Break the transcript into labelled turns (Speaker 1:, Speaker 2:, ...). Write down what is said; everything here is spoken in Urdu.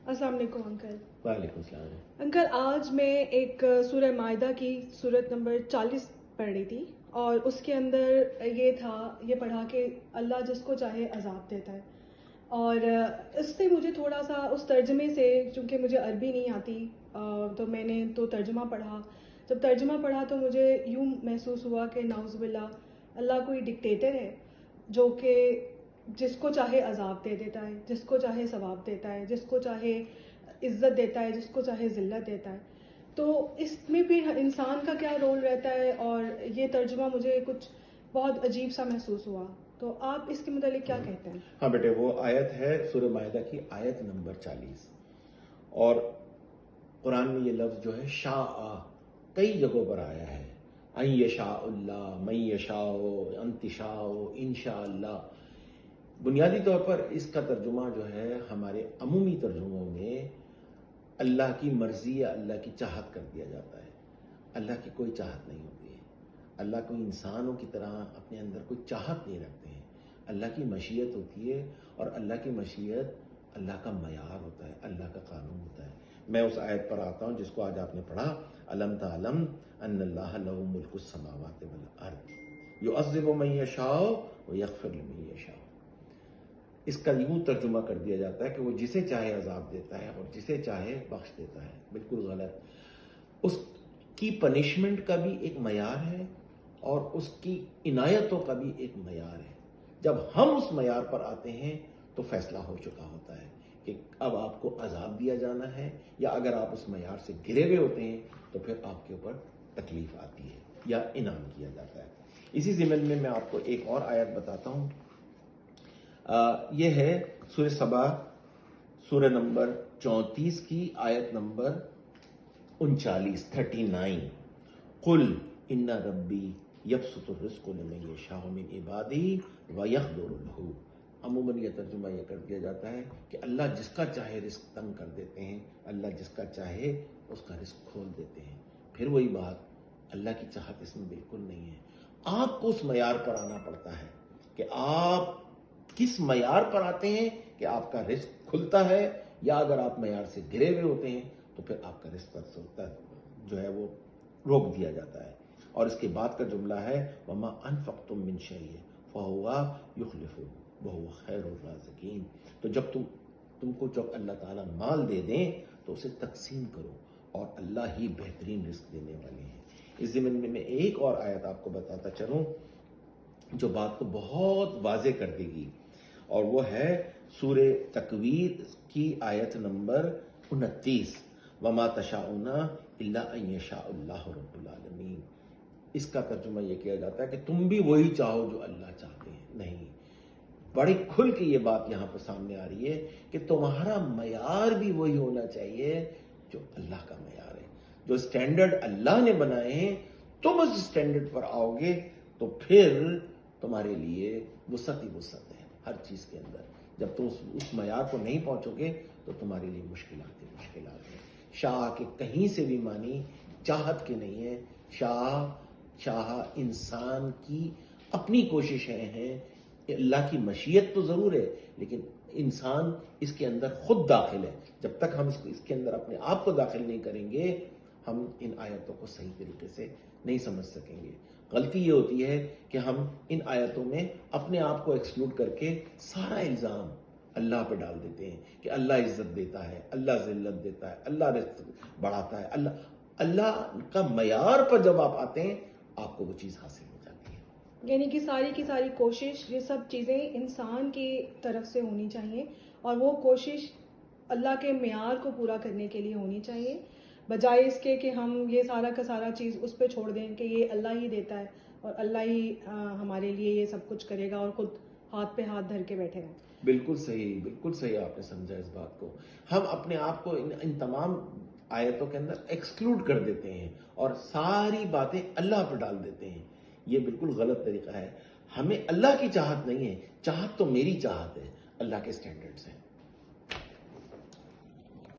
Speaker 1: السلام علیکم انکل.
Speaker 2: وعلیکم السلام.
Speaker 1: انکل آج میں ایک سورہ مائدہ کی صورت نمبر 40 پڑھ رہی تھی، اور اس کے اندر یہ پڑھا کہ اللہ جس کو چاہے عذاب دیتا ہے. اور اس سے مجھے تھوڑا سا اس ترجمے سے، چونکہ مجھے عربی نہیں آتی تو میں نے تو ترجمہ پڑھا. جب ترجمہ پڑھا تو مجھے یوں محسوس ہوا کہ نعوذ باللہ اللہ کوئی ڈکٹیٹر ہے جو کہ جس کو چاہے عذاب دے دیتا ہے، جس کو چاہے ثواب دیتا ہے، جس کو چاہے عزت دیتا ہے، جس کو چاہے ذلت دیتا ہے. تو اس میں پھر انسان کا کیا رول رہتا ہے؟ اور یہ ترجمہ مجھے کچھ بہت عجیب سا محسوس ہوا، تو آپ اس کے متعلق کیا کہتے ہیں؟
Speaker 2: ہاں بیٹے، وہ آیت ہے سورہ مائدہ کی آیت نمبر 40، اور قرآن میں یہ لفظ جو ہے شاء کئی جگہوں پر آیا ہے. ان یشاء اللہ، من یشاء، انت شاء، انشاء اللہ. بنیادی طور پر اس کا ترجمہ جو ہے ہمارے عمومی ترجموں میں اللہ کی مرضی یا اللہ کی چاہت کر دیا جاتا ہے. اللہ کی کوئی چاہت نہیں ہوتی ہے. اللہ کوئی انسانوں کی طرح اپنے اندر کوئی چاہت نہیں رکھتے ہیں. اللہ کی مشیت ہوتی ہے، اور اللہ کی مشیت اللہ کا معیار ہوتا ہے، اللہ کا قانون ہوتا ہے. میں اس آیت پر آتا ہوں جس کو آج آپ نے پڑھا، الم تعلم ان اللہ لہ ملک السماوات والارض یعذب من یشاء ویغفر لمن یشاء. اس کا یوں ترجمہ کر دیا جاتا ہے کہ وہ جسے چاہے عذاب دیتا ہے اور جسے چاہے بخش دیتا ہے. بالکل غلط. اس کی پنشمنٹ کا بھی ایک معیار ہے، اور اس کی عنایتوں کا بھی ایک معیار ہے. جب ہم اس معیار پر آتے ہیں تو فیصلہ ہو چکا ہوتا ہے کہ اب آپ کو عذاب دیا جانا ہے، یا اگر آپ اس معیار سے گرے ہوئے ہوتے ہیں تو پھر آپ کے اوپر تکلیف آتی ہے یا انعام کیا جاتا ہے. اسی ضمن میں آپ کو ایک اور آیت بتاتا ہوں. یہ ہے سورہ سبا، سورہ نمبر 34 کی آیت نمبر 39. قل ان ربی یبسط الرزق لمن یشاء من عبادہ ویقدر لہ. عموماً یہ ترجمہ یہ کر دیا جاتا ہے کہ اللہ جس کا چاہے رزق تنگ کر دیتے ہیں، اللہ جس کا چاہے اس کا رزق کھول دیتے ہیں. پھر وہی بات، اللہ کی چاہت اس میں بالکل نہیں ہے. آپ کو اس معیار پر آنا پڑتا ہے کہ آپ کس معیار پر آتے ہیں کہ آپ کا رزق کھلتا ہے، یا اگر آپ معیار سے گرے ہوئے ہوتے ہیں تو پھر آپ کا رزق جو ہے وہ روک دیا جاتا ہے. اور اس کے بعد کا جملہ ہے وَمَا أَنفَقْتُم مِّن شَيْءٍ فَهُوَ يُخْلِفُهُ وَهُوَ خَيْرُ الرَّازِقِينَ. تو جب تم کو جب اللہ تعالیٰ مال دے دیں تو اسے تقسیم کرو، اور اللہ ہی بہترین رزق دینے والے ہیں. اس ضمن میں ایک اور آیت آپ کو بتاتا چلوں جو بات کو بہت واضح کر دے گی، اور وہ ہے سورہ تکویر کی آیت نمبر 29. وَمَا تَشَاءُونَ إِلَّا أَن يَشَاءَ اللَّهُ رَبُّ الْعَالَمِينَ. اس کا ترجمہ یہ کیا جاتا ہے کہ تم بھی وہی چاہو جو اللہ چاہتے ہیں. نہیں، بڑی کھل کے یہ بات یہاں پر سامنے آ رہی ہے کہ تمہارا معیار بھی وہی ہونا چاہیے جو اللہ کا معیار ہے. جو سٹینڈرڈ اللہ نے بنائے ہیں، تم اس سٹینڈرڈ پر آؤ گے تو پھر تمہارے لیے وسعت ہی وسعت ہے ہر چیز کے اندر. جب تم اس معیار کو نہیں پہنچو گے تو تمہارے لیے مشکلات ہیں. شاہ کے کہیں سے بھی معنی چاہت کے نہیں ہے. شاہ انسان کی اپنی کوششیں ہیں. اللہ کی مشیت تو ضرور ہے، لیکن انسان اس کے اندر خود داخل ہے. جب تک ہم اس کے اندر اپنے آپ کو داخل نہیں کریں گے، ہم ان آیتوں کو صحیح طریقے سے نہیں سمجھ سکیں گے. غلطی یہ ہوتی ہے کہ ہم ان آیتوں میں اپنے آپ کو ایکسکلوڈ کر کے سارا الزام اللہ پہ ڈال دیتے ہیں کہ اللہ عزت دیتا ہے، اللہ ذلت دیتا ہے، اللہ رزق بڑھاتا ہے. اللہ کا معیار پر جب آپ آتے ہیں آپ کو وہ چیز حاصل ہو جاتی ہے.
Speaker 1: یعنی کہ ساری کی ساری کوشش، یہ سب چیزیں انسان کی طرف سے ہونی چاہیے، اور وہ کوشش اللہ کے معیار کو پورا کرنے کے لیے ہونی چاہیے، بجائے اس کے کہ ہم یہ سارا کا سارا چیز اس پہ چھوڑ دیں کہ یہ اللہ ہی دیتا ہے اور اللہ ہی ہمارے لیے یہ سب کچھ کرے گا، اور خود ہاتھ پہ ہاتھ دھر کے بیٹھے ہیں.
Speaker 2: بالکل صحیح آپ نے سمجھا اس بات کو. ہم اپنے آپ کو ان تمام آیتوں کے اندر ایکسکلوڈ کر دیتے ہیں اور ساری باتیں اللہ پر ڈال دیتے ہیں. یہ بالکل غلط طریقہ ہے. ہمیں اللہ کی چاہت نہیں ہے، چاہت تو میری چاہت ہے، اللہ کے سٹینڈرڈز ہیں.